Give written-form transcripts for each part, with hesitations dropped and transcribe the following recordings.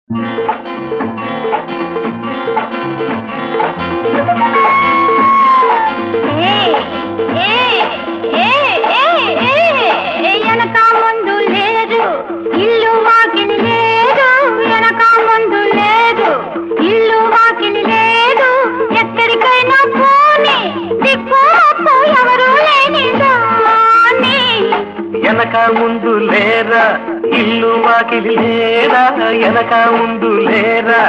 వెనక ముందు లేదు ఇల్లు వాకిలి లేదు, వెనక ముందు లేదు ఇల్లు వాకిలి లేదు, ఎక్కడికైనా పోనీ దిక్కు ఎవరు లేని దాన్ని. వెనక ముందు లేరా ఇల్లు వాకిలి లేరా, వెనక ముందు లేరా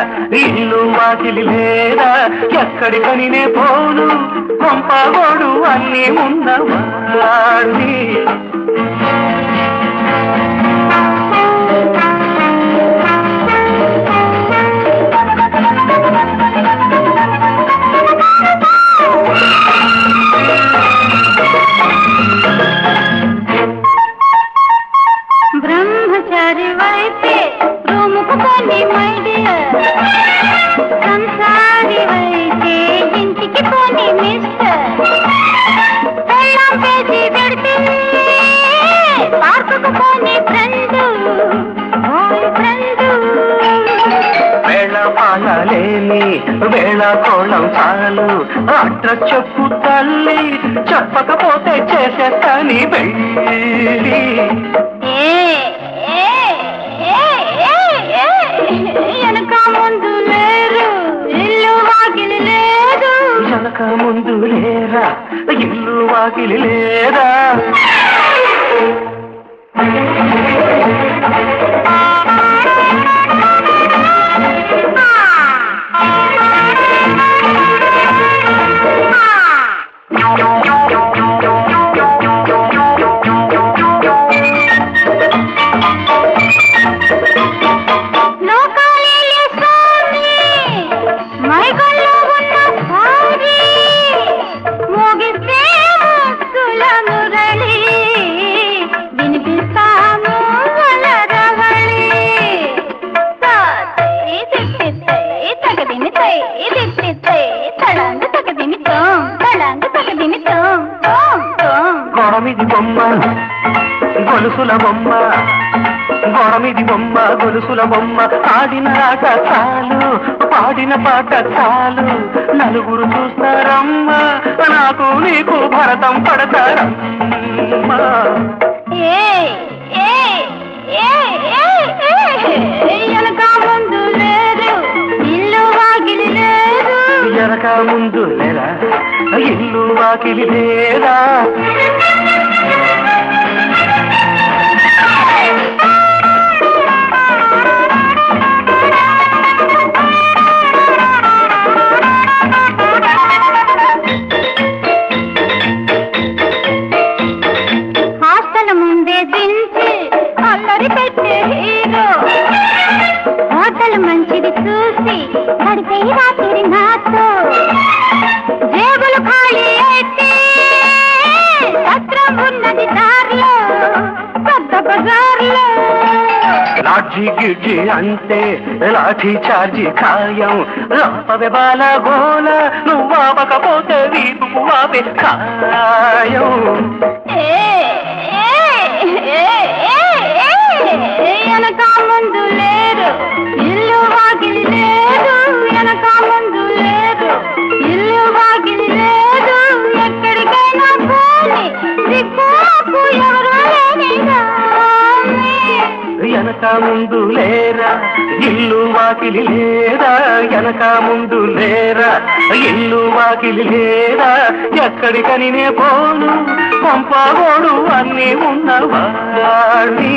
ఇల్లు వాకిలి లేరా, ఎక్కడికని నే పోను కొంపగోడు అన్నీ ఉన్నవాణ్ణి. బ్రహ్మచారి వైపే రూముకు పోని మై డియర్, సంసారి వైపే ఇంటికి పోని మిస్టర్, పెళ్ళాం పేజీ పెడితే పార్కుకు పోని ఫ్రెండ్ బాయ్ ఫ్రెండ్. వేళ పాలలేని వేళ కోళం చాలు, అట్ర చెప్పు తల్లి చెప్పకపోతే చేసేస్తాని వెళ్ళి. వెనక ముందు లేరు ఇల్లు వాకిలి లేదు, వెనక ముందు లేరా ఇల్లు వాకిలి లేరా. గొడమిది బొమ్మ గొలుసుల బొమ్మ, గొడమిది బొమ్మ గొలుసుల బొమ్మ, ఆడిన ఆట చాలు పాడిన పాట చాలు, నలుగురు చూస్తారమ్మ నాకు నీకు భరతం పడతారమ్మ. వెనక ముందు లేదు ఇల్లు వాకిలి లేదు, వెనక ముందు లేరా ఇల్లు వాకిలి లేరా. హాస్టల్ ముందే దించి అల్లరి పెట్టే హీరో, హోటల్ మంచిది చూసి గడిపే రాత్రి నాతో, జేబులు ఖాళీ అయితే సత్రం ఉన్నది దారిలో పెద్ద బజార్లో. లాఠీ గిడ్జి అంటే లాఠీ చార్జి ఖాయం, లాపవే బాల గోల నువ్వాపకపోతే వీపుకు వాపే ఖాయం. వెనక ముందు లేరు ఇల్లు వాకిలి లేదు, వెనక ముందు లేదు ఇల్లు వాకిలి లేదు, ఎక్కడికైనా పోని దిక్కు ఎవరు లేని దాన్ని. వెనక ముందు లేరా ఇల్లు వాకిలి లేరా, వెనక ముందు లేరా ఇల్లు వాకిలి లేరా, ఎక్కడికని నే పోను కొంపగోడు అన్నీ ఉన్నవాణ్ణి.